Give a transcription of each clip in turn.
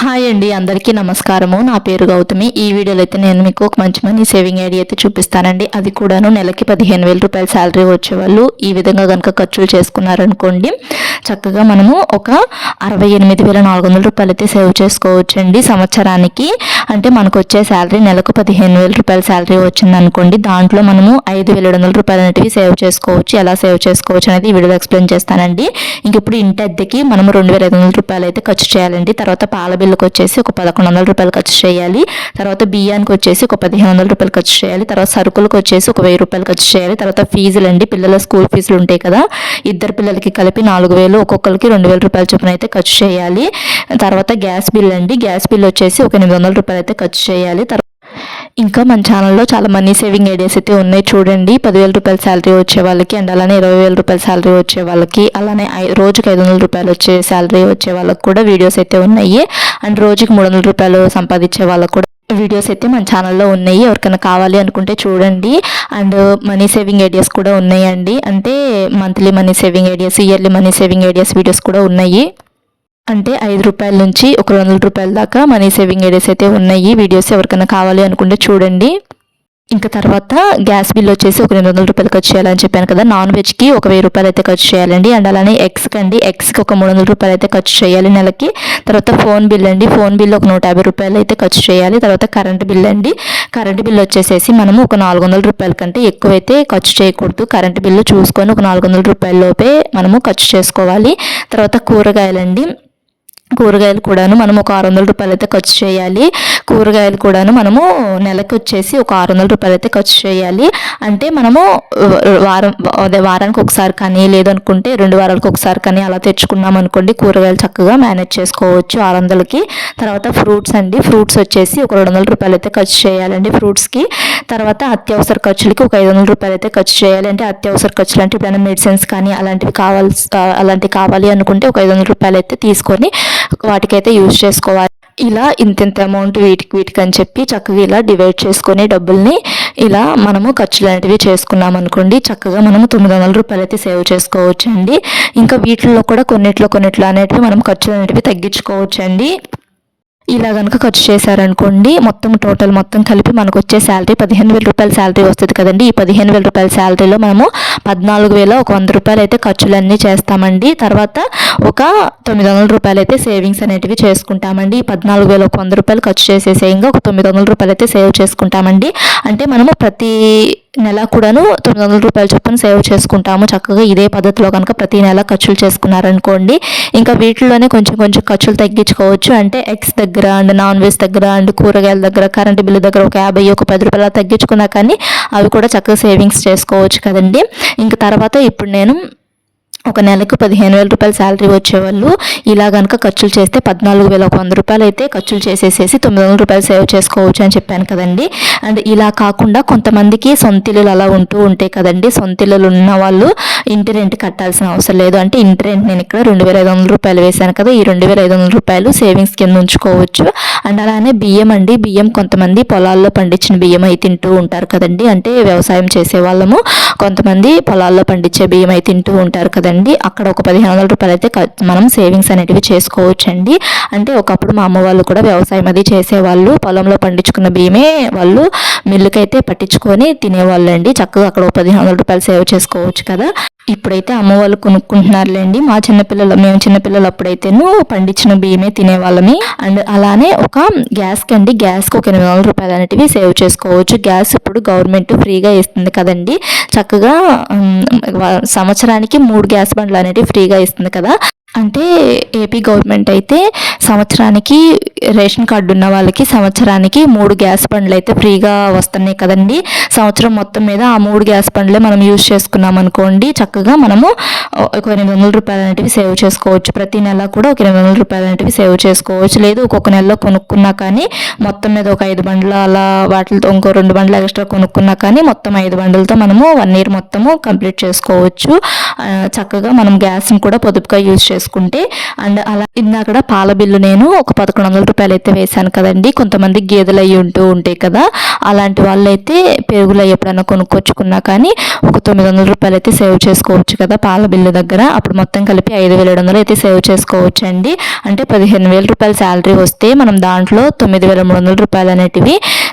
Hi అండి, అందరికీ నమస్కారము. నా పేరు గౌతమి. ఈ వీడియోలో అయితే నేను మీకు ఒక మంచి మనీ సేవింగ్ ఐడియా అయితే చూపిస్తానండి. అది కూడాను నెలకి 15,000 రూపాయల శాలరీ వచ్చేవాళ్ళు ఈ విధంగా కనుక ఖర్చులు చేసుకున్నారనుకోండి, చక్కగా మనము ఒక 68,400 రూపాయలు అయితే సేవ్ చేసుకోవచ్చండి సంవత్సరానికి. అంటే మనకు వచ్చే శాలరీ నెలకు 15,000 రూపాయల శాలరీ వచ్చింది అనుకోండి, దాంట్లో మనము 5,700 రూపాయలు అనేవి సేవ్ చేసుకోవచ్చు. ఎలా సేవ్ చేసుకోవచ్చు అనేది ఈ వీడియోలో ఎక్స్ప్లెయిన్ చేస్తానండి. ఇంక ఇప్పుడు ఇంటి అద్దెకి మనము 2,500 రూపాయలు అయితే ఖర్చు చేయాలండి. తర్వాత పాల బిల్లుకి వచ్చేసి ఒక 1,100 రూపాయలు ఖర్చు చేయాలి. తర్వాత బియ్యానికి వచ్చేసి ఒక 1,500 రూపాయలు ఖర్చు చేయాలి. తర్వాత సరుకులకు వచ్చేసి ఒక 1,000 రూపాయలు ఖర్చు చేయాలి. తర్వాత ఫీజులు అండి, పిల్లల స్కూల్ ఫీజులు ఉంటాయి కదా, ఇద్దరు పిల్లలకి కలిపి 4,000, ఒక్కొక్కరికి 2,000 రూపాయల చొప్పున అయితే ఖర్చు చేయాలి. తర్వాత గ్యాస్ బిల్ అండి, గ్యాస్ బిల్ వచ్చేసి ఒక 800 రూపాయలు అయితే ఖర్చు చేయాలి. ఇంకా మన ఛానల్లో చాలా మనీ సేవింగ్ ఐడియాస్ అయితే ఉన్నాయి చూడండి. 10,000 రూపాయల శాలరీ వచ్చే వాళ్ళకి అండ్ అలానే 20,000 రూపాయల శాలరీ వచ్చే వాళ్ళకి, అలానే రోజుకి 500 రూపాయలు వచ్చే శాలరీ వచ్చే వాళ్ళకి కూడా వీడియోస్ అయితే ఉన్నాయి. అండ్ రోజుకి 300 రూపాయలు సంపాదించే వాళ్ళకి కూడా వీడియోస్ అయితే మన ఛానల్లో ఉన్నాయి. ఎవరికైనా కావాలి అనుకుంటే చూడండి. అండ్ మనీ సేవింగ్ ఐడియాస్ కూడా ఉన్నాయండి. అంటే monthly money saving ideas, yearly money saving ideas videos కూడా ఉన్నాయి. అంటే 5 రూపాయల నుంచి ఒక 200 రూపాయల దాకా మనీ సేవింగ్ ఐడియాస్ అయితే ఉన్నాయి. వీడియోస్ ఎవరికైనా కావాలి అనుకుంటే చూడండి. ఇంకా తర్వాత గ్యాస్ బిల్ వచ్చేసి ఒక 200 రూపాయలు ఖర్చు చేయాలని చెప్పాను కదా. నాన్ వెజ్కి ఒక 1,000 రూపాయలు అయితే ఖర్చు చేయాలండి. అండ్ అలానే ఎగ్స్కి ఒక 300 రూపాయలు అయితే ఖర్చు చేయాలి నెలకి. తర్వాత ఫోన్ బిల్ అండి, ఫోన్ బిల్ ఒక 150 రూపాయలు అయితే ఖర్చు చేయాలి. తర్వాత కరెంట్ బిల్ అండి, కరెంట్ బిల్ వచ్చేసేసి మనము ఒక 400 రూపాయల కంటే ఎక్కువైతే ఖర్చు చేయకూడదు. కరెంట్ బిల్లు చూసుకొని ఒక 400 రూపాయల లోపే మనము ఖర్చు చేసుకోవాలి. తర్వాత కూరగాయలండి, కూరగాయలు కూడాను మనం ఒక 600 రూపాయలు అయితే ఖర్చు చేయాలి. కూరగాయలు కూడాను మనము నెలకి వచ్చేసి ఒక 600 రూపాయలు అయితే ఖర్చు చేయాలి. అంటే మనము వారానికి ఒకసారి కానీ, లేదనుకుంటే 2 వారాలకు ఒకసారి కానీ అలా తెచ్చుకున్నాం అనుకోండి, కూరగాయలు చక్కగా మేనేజ్ చేసుకోవచ్చు 600కి. తర్వాత ఫ్రూట్స్ అండి, ఫ్రూట్స్ వచ్చేసి ఒక 200 రూపాయలు అయితే ఖర్చు చేయాలండి ఫ్రూట్స్కి. తర్వాత అత్యవసర ఖర్చులకి ఒక 500 రూపాయలు అయితే ఖర్చు చేయాలి. అంటే అత్యవసర ఖర్చులు అంటే ఇప్పుడు మెడిసిన్స్ కానీ అలాంటివి కావాలి అనుకుంటే ఒక 500 రూపాయలు అయితే తీసుకొని వాటికైతే యూజ్ చేసుకోవాలి. ఇలా ఇంత అమౌంట్ వీటికి అని చెప్పి చక్కగా ఇలా డివైడ్ చేసుకొని డబ్బుల్ని ఇలా మనము ఖర్చులు అనేటివి చేసుకున్నాం అనుకోండి, చక్కగా మనము 900 రూపాయలు అయితే సేవ్ చేసుకోవచ్చు అండి. ఇంకా వీటిల్లో కూడా కొన్నిట్లో అనేటివి మనం ఖర్చులు అనేటివి తగ్గించుకోవచ్చండి. ఇలా కనుక ఖర్చు చేశారనుకోండి, టోటల్ మొత్తం కలిపి మనకు వచ్చే శాలరీ 15,000 రూపాయల శాలరీ వస్తుంది కదండి. ఈ 15,000 రూపాయల శాలరీలో మనము 14,100 రూపాయలు అయితే ఖర్చులన్నీ చేస్తామండి. తర్వాత ఒక 900 రూపాయలు అయితే సేవింగ్స్ అనేటివి చేసుకుంటామండి. ఈ 14,100 రూపాయలు ఖర్చు చేసేసేయంగా ఒక 900 రూపాయలు అయితే సేవ్ చేసుకుంటామండి. అంటే మనము ప్రతి నెల కూడాను 900 రూపాయల చొప్పున సేవ్ చేసుకుంటాము. చక్కగా ఇదే పద్ధతిలో కనుక ప్రతి నెల ఖర్చులు చేసుకున్నారనుకోండి, ఇంకా వీటిలోనే కొంచెం ఖర్చులు తగ్గించుకోవచ్చు. అంటే ఎగ్స్ దగ్గర అండ్ నాన్ వెజ్ దగ్గర అండ్ కూరగాయల దగ్గర, కరెంటు బిల్లు దగ్గర ఒక 50, ఒక 10 రూపాయలు తగ్గించుకున్నా కానీ అవి కూడా చక్కగా సేవింగ్స్ చేసుకోవచ్చు కదండి. ఇంకా తర్వాత ఇప్పుడు నేను ఒక నెలకు 15,000 రూపాయల శాలరీ వచ్చేవాళ్ళు ఇలా కనుక ఖర్చులు చేస్తే 14,100 రూపాయలు అయితే ఖర్చులు చేసేసేసి 900 రూపాయలు సేవ్ చేసుకోవచ్చు అని చెప్పాను కదండి. అండ్ ఇలా కాకుండా కొంతమందికి సొంత ఇల్లులు అలా ఉంటాయి కదండి. సొంత ఇల్లులు ఉన్న వాళ్ళు ఇంటి రెంట్ కట్టాల్సిన అవసరం లేదు. అంటే ఇంటి రెంట్ నేను ఇక్కడ 2,500 రూపాయలు వేశాను కదా, ఈ 2,500 రూపాయలు సేవింగ్స్ కింద ఉంచుకోవచ్చు. అండ్ అలానే బియ్యం అండి, బియ్యం కొంతమంది పొలాల్లో పండించిన బియ్యం అయి తింటూ ఉంటారు కదండి. అంటే వ్యవసాయం చేసే వాళ్ళము కొంతమంది పొలాల్లో పండించే బియ్యం అయి తింటూ ఉంటారు కదండి. అక్కడ ఒక 1,500 రూపాయలు అయితే మనం సేవింగ్స్ అనేటివి చేసుకోవచ్చండి. అంటే ఒకప్పుడు మా అమ్మ వాళ్ళు కూడా వ్యవసాయం అది చేసేవాళ్ళు, పొలంలో పండించుకున్న బియ్యమే వాళ్ళు మిల్లుకైతే పట్టించుకొని తినేవాళ్ళు అండి. చక్కగా అక్కడ ఒక 1,500 రూపాయలు సేవ్ చేసుకోవచ్చు కదా. ఇప్పుడైతే అమ్మ వాళ్ళు కొనుక్కుంటున్నారులేండి. మేము చిన్నపిల్లలు అప్పుడైతేను పండించిన బియ్యమే తినేవాళ్ళమి. అండ్ అలానే ఒక గ్యాస్కి ఒక 800 రూపాయలు అనేటివి సేవ్ చేసుకోవచ్చు. గ్యాస్ ఇప్పుడు గవర్నమెంట్ ఫ్రీగా ఇస్తుంది కదండి. చక్కగా సంవత్సరానికి 3 గ్యాస్ బండ్లు అనేటివి ఫ్రీగా ఇస్తుంది కదా. అంటే ఏపీ గవర్నమెంట్ అయితే సంవత్సరానికి రేషన్ కార్డు ఉన్న వాళ్ళకి సంవత్సరానికి 3 గ్యాస్ బండ్లు అయితే ఫ్రీగా వస్తున్నాయి కదండి. సంవత్సరం మొత్తం మీద ఆ 3 గ్యాస్ బండ్లే మనం యూజ్ చేసుకున్నాం అనుకోండి, చక్కగా మనము ఒక 800 రూపాయలు అనేటివి సేవ్ చేసుకోవచ్చు. ప్రతి నెల కూడా ఒక 800 రూపాయలు అనేటివి సేవ్ చేసుకోవచ్చు. లేదు ఒక్కొక్క నెలలో కొనుక్కున్నా కానీ మొత్తం మీద ఒక 5 బండ్లు అలా వాటితో ఇంకో 2 బండ్లు ఎక్స్ట్రా కొనుక్కున్నా కానీ మొత్తం 5 బండ్లతో మనము 1 ఇయర్ మొత్తము కంప్లీట్ చేసుకోవచ్చు. చక్కగా మనం గ్యాస్ని కూడా పొదుపుగా యూజ్ చేసుకోవచ్చు. చేసుకుంటే. అండ్ అలా ఇందాక పాల బిల్లు నేను ఒక 1100 రూపాయలు అయితే వేశాను కదండి. కొంతమంది గేదెలు అయ్యి ఉంటాయి కదా, అలాంటి వాళ్ళు అయితే పెరుగులు ఎప్పుడైనా కొనుక్కొచ్చుకున్నా కానీ ఒక 900 రూపాయలు అయితే సేవ్ చేసుకోవచ్చు కదా పాల బిల్లు దగ్గర. అప్పుడు మొత్తం కలిపి 5700 అయితే సేవ్ చేసుకోవచ్చు అండి. అంటే 15,000 రూపాయల శాలరీ వస్తే మనం దాంట్లో 9,300 రూపాయలు అనేటివి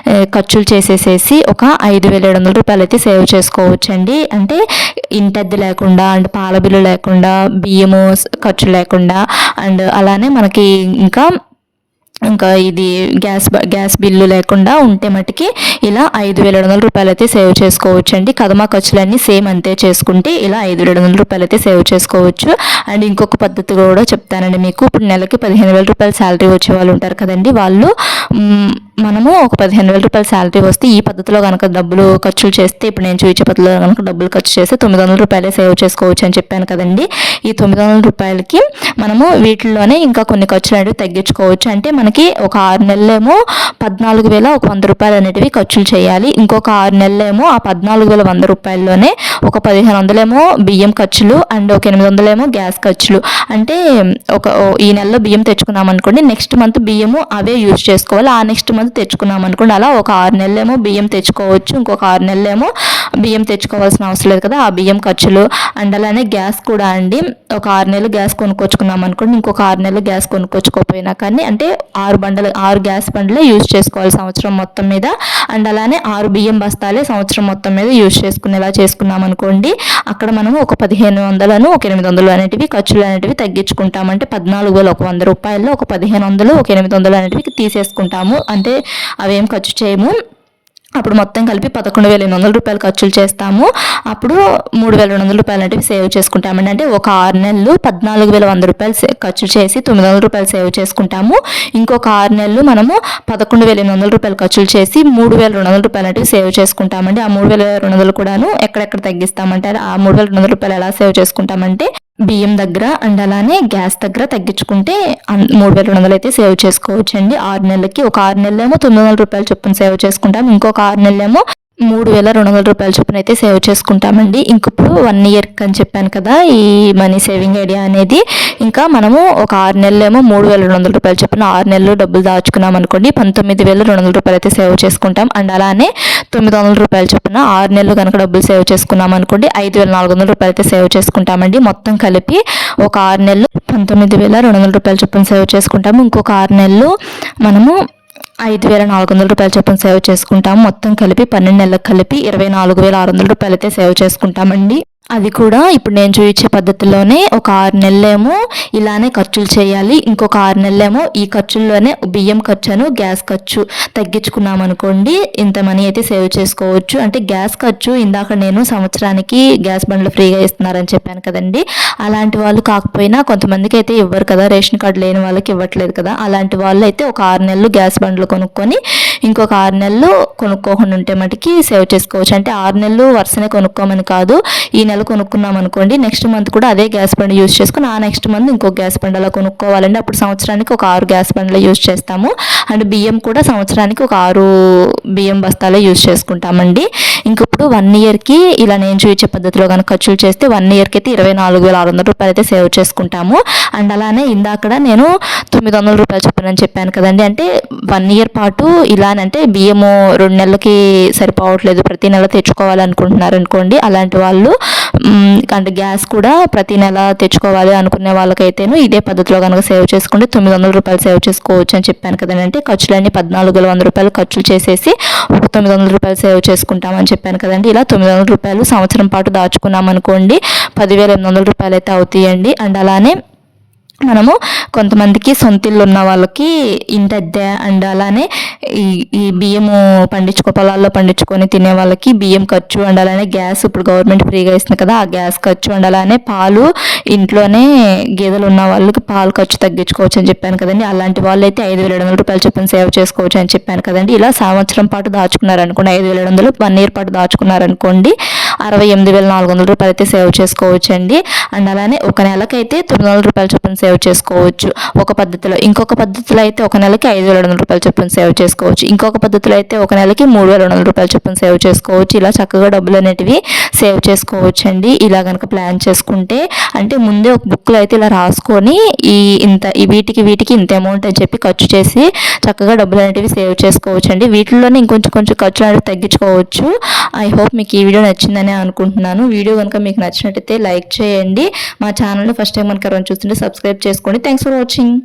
ఖర్చులు చేసేసేసి ఒక 5,700 రూపాయలు అయితే సేవ్ చేసుకోవచ్చు అండి. అంటే ఇంటద్ది లేకుండా అండ్ పాల బిల్లు లేకుండా బియ్యము ఖర్చు లేకుండా అండ్ అలానే మనకి ఇంకా ఇది గ్యాస్ బిల్లు లేకుండా ఉంటే మటుకి ఇలా 5,700 రూపాయలు అయితే సేవ్ చేసుకోవచ్చు అండి. కదమా ఖర్చులన్నీ సేమ్ అంతే చేసుకుంటే ఇలా 5,700 రూపాయలు అయితే సేవ్ చేసుకోవచ్చు. అండ్ ఇంకొక పద్ధతి కూడా చెప్తానండి మీకు. ఇప్పుడు నెలకి 15,000 రూపాయల శాలరీ వచ్చే వాళ్ళు ఉంటారు కదండి, వాళ్ళు మనము ఒక 15,000 రూపాయల శాలరీ వస్తే ఈ పద్ధతిలో కనుక డబ్బులు ఖర్చులు చేస్తే, ఇప్పుడు నేను చూపించే పద్ధతిలో కనుక డబ్బులు ఖర్చు చేస్తే 900 రూపాయలే సేవ్ చేసుకోవచ్చు అని చెప్పాను కదండి. ఈ 900 రూపాయలకి మనము వీటిల్లోనే ఇంకా కొన్ని ఖర్చులు అనేవి తగ్గించుకోవచ్చు. అంటే మనకి ఒక 6 నెలలేమో 14,100 రూపాయలు అనేటివి ఖర్చులు చేయాలి. ఇంకొక 6 నెలలేమో ఆ 14,100 రూపాయల్లోనే ఒక 1,500 ఏమో బియ్యం ఖర్చులు అండ్ ఒక 800 ఏమో గ్యాస్ ఖర్చులు. అంటే ఈ నెలలో బియ్యం తెచ్చుకున్నాం అనుకోండి, నెక్స్ట్ మంత్ బియ్యము అవే యూజ్ చేసుకోవాలి. ఆ నెక్స్ట్ మంత్ తెచ్చుకున్నాం అనుకోండి, అలా ఒక 6 నెలలేమో బియ్యం తెచ్చుకోవచ్చు. ఇంకొక 6 నెలలేమో బియ్యం తెచ్చుకోవాల్సిన అవసరం లేదు కదా, ఆ బియ్యం ఖర్చులు. అండ్ అలానే గ్యాస్ కూడా అండి, ఒక 6 నెలలు గ్యాస్ కొనుక్కొచ్చుకున్నాం అనుకోండి, ఇంకొక 6 నెలలు గ్యాస్ కొనుక్కొచ్చుకోకపోయినా కానీ అంటే 6 గ్యాస్ బండ్లే యూజ్ చేసుకోవాలి సంవత్సరం మొత్తం మీద. అండ్ అలానే 6 బియ్యం బస్తాలే సంవత్సరం మొత్తం మీద యూజ్ చేసుకునేలా చేసుకున్నాం అనుకోండి, అక్కడ మనము ఒక 1,500 ఒక 800 అనేటివి ఖర్చులు అనేటివి తగ్గించుకుంటాం. అంటే 14,100 రూపాయల్లో ఒక 1,500 ఒక 800 అనేటివి తీసేసుకుంటాము. అంటే అవేం ఖర్చు చేయము. అప్పుడు మొత్తం కలిపి 11,800 రూపాయలు ఖర్చులు చేస్తాము. అప్పుడు 3,200 రూపాయలు అనేవి సేవ్ చేసుకుంటామండి. అంటే ఒక 6 నెలలు 14,100 రూపాయలు ఖర్చు చేసి 900 రూపాయలు సేవ్ చేసుకుంటాము. ఇంకొక 6 నెలలు మనము 11,800 రూపాయలు ఖర్చులు చేసి 3,200 రూపాయలు అనేవి సేవ్ చేసుకుంటామండి. ఆ 3,200 కూడాను ఎక్కడెక్కడ తగ్గిస్తామంటే, ఆ 3,200 రూపాయలు ఎలా సేవ్ చేసుకుంటామంటే బియ్యం దగ్గర అండ్ అలానే గ్యాస్ దగ్గర తగ్గించుకుంటే 3,200 అయితే సేవ్ చేసుకోవచ్చు అండి 6 నెలలకి. ఒక 6 నెలలేమో 900 రూపాయలు చొప్పున సేవ్ చేసుకుంటాం. ఇంకొక 6 నెలలేమో 3,200 రూపాయల చొప్పున అయితే సేవ్ చేసుకుంటామండి. ఇంకప్పుడు 1 ఇయర్కి అని చెప్పాను కదా ఈ మనీ సేవింగ్ ఐడియా అనేది. ఇంకా మనము ఒక 6 నెలలేమో 3,200 రూపాయల చొప్పున 6 నెలలు డబ్బులు దాచుకున్నాం అనుకోండి, 19,200 రూపాయలు అయితే సేవ్ చేసుకుంటాం. అండ్ అలానే 900 రూపాయల చొప్పున 6 నెలలు కనుక డబ్బులు సేవ్ చేసుకున్నాం అనుకోండి, 5,400 రూపాయలు అయితే సేవ్ చేసుకుంటామండి. మొత్తం కలిపి ఒక 6 నెలలు 19,200 రూపాయల చొప్పున సేవ్ చేసుకుంటాము. ఇంకొక 6 నెలలు మనము 5,400 రూపాయల చొప్పున సేవ్ చేసుకుంటాము. మొత్తం కలిపి 12 నెలలకు కలిపి 24,600 రూపాయలు అయితే సేవ్ చేసుకుంటామండి. అది కూడా ఇప్పుడు నేను చూపించే పద్ధతిలోనే ఒక 6 నెలలేమో ఇలానే ఖర్చులు చేయాలి. ఇంకొక 6 నెలలేమో ఈ ఖర్చుల్లోనే బియ్యం ఖర్చును గ్యాస్ ఖర్చు తగ్గించుకున్నాం అనుకోండి, ఇంత మనీ అయితే సేవ్ చేసుకోవచ్చు. అంటే గ్యాస్ ఖర్చు ఇందాక నేను సంవత్సరానికి గ్యాస్ బండ్లు ఫ్రీగా ఇస్తున్నారని చెప్పాను కదండి, అలాంటి వాళ్ళు కాకపోయినా కొంతమందికి అయితే ఇవ్వరు కదా, రేషన్ కార్డు లేని వాళ్ళకి ఇవ్వట్లేదు కదా, అలాంటి వాళ్ళు అయితే ఒక 6 నెలలు గ్యాస్ బండ్లు కొనుక్కొని ఇంకొక 6 నెలలు కొనుక్కోకుండా ఉంటే మటుకి సేవ్ చేసుకోవచ్చు. అంటే 6 నెలలు వరుసనే కొనుక్కోమని కాదు, ఈ నెల కొనుక్కున్నాం అనుకోండి, నెక్స్ట్ మంత్ కూడా అదే గ్యాస్ బండ్ యూజ్ చేసుకుని ఆ నెక్స్ట్ మంత్ ఇంకో గ్యాస్ బండ్ అలా కొనుక్కోవాలండి. అప్పుడు సంవత్సరానికి ఒక 6 గ్యాస్ బండ్లు యూజ్ చేస్తాము. అండ్ బియ్యం కూడా సంవత్సరానికి ఒక 6 బియ్యం బస్తాలే యూజ్ చేసుకుంటామండి. ఇంక ఇప్పుడు 1 ఇయర్కి ఇలా నేను చూపించే పద్ధతిలో కనుక ఖర్చులు చేస్తే 1 ఇయర్కి అయితే 24,600 రూపాయలు అయితే సేవ్ చేసుకుంటాము. అండ్ అలానే ఇందాక నేను 900 రూపాయలు చెప్పానని చెప్పాను కదండి, అంటే 1 ఇయర్ పాటు ఇలానంటే బియ్యము 2 నెలలకి సరిపోవట్లేదు, ప్రతి నెల తెచ్చుకోవాలనుకుంటున్నారు అనుకోండి, అలాంటి వాళ్ళు అంటే గ్యాస్ కూడా ప్రతి నెల తెచ్చుకోవాలి అనుకునే వాళ్ళకైతేను ఇదే పద్ధతిలో కనుక సేవ్ చేసుకుంటే 900 రూపాయలు సేవ్ చేసుకోవచ్చు అని చెప్పాను కదండి. అంటే ఖర్చులన్నీ 14,100 రూపాయలు ఖర్చులు చేసేసి ఒక 900 రూపాయలు సేవ్ చేసుకుంటామని చెప్పాను కదండి. ఇలా 900 రూపాయలు సంవత్సరం పాటు దాచుకున్నాం అనుకోండి 10,800 రూపాయలు అయితే అవుతాయండి. అండ్ అలానే మనము కొంతమందికి సొంతిల్లు ఉన్న వాళ్ళకి ఇంటద్దె అండ్ అలానే ఈ బియ్యము పొలాల్లో పండించుకొని తినే వాళ్ళకి బియ్యం ఖర్చు అండ్ అలానే గ్యాస్ ఇప్పుడు గవర్నమెంట్ ఫ్రీగా ఇస్తుంది కదా, ఆ గ్యాస్ ఖర్చు అండ్ అలానే పాలు ఇంట్లోనే గేదెలు ఉన్న వాళ్ళకి పాలు ఖర్చు తగ్గించుకోవచ్చు అని చెప్పాను కదండి. అలాంటి వాళ్ళు అయితే 5,700 రూపాయలు చొప్పున సేవ్ చేసుకోవచ్చు అని చెప్పాను కదండి. ఇలా సంవత్సరం పాటు దాచుకున్నారనుకోండి 5,700, 1 ఇయర్ పాటు దాచుకున్నారనుకోండి 68,400 రూపాయలు అయితే సేవ్ చేసుకోవచ్చు అండి. అండ్ అలానే ఒక నెలకైతే 900 రూపాయల చొప్పున సేవ్ చేసుకోవచ్చు ఒక పద్ధతిలో. ఇంకొక పద్ధతిలో అయితే ఒక నెలకి 5,200 రూపాయల చొప్పున సేవ్ చేసుకోవచ్చు. ఇంకొక పద్ధతిలో అయితే ఒక నెలకి 3,200 రూపాయల చొప్పున సేవ్ చేసుకోవచ్చు. ఇలా చక్కగా డబ్బులు అనేటివి సేవ్ చేసుకోవచ్చు అండి. ఇలా కనుక ప్లాన్ చేసుకుంటే, అంటే ముందే ఒక బుక్లో అయితే ఇలా రాసుకొని వీటికి ఇంత అమౌంట్ అని చెప్పి ఖర్చు చేసి చక్కగా డబ్బులు అనేటివి సేవ్ చేసుకోవచ్చు అండి. వీటిల్లోనే ఇంకొంచెం ఖర్చు అనేవి తగ్గించుకోవచ్చు. ఐ హోప్ మీకు ఈ వీడియో నచ్చిందని అనుకుంటున్నాను. వీడియో కనుక మీకు నచ్చినట్టయితే లైక్ చేయండి. మా ఛానల్ని ఫస్ట్ టైం కనుక ఎవరైనా చూస్తుంటే సబ్స్క్రైబ్ చేసుకోండి. Thanks for watching.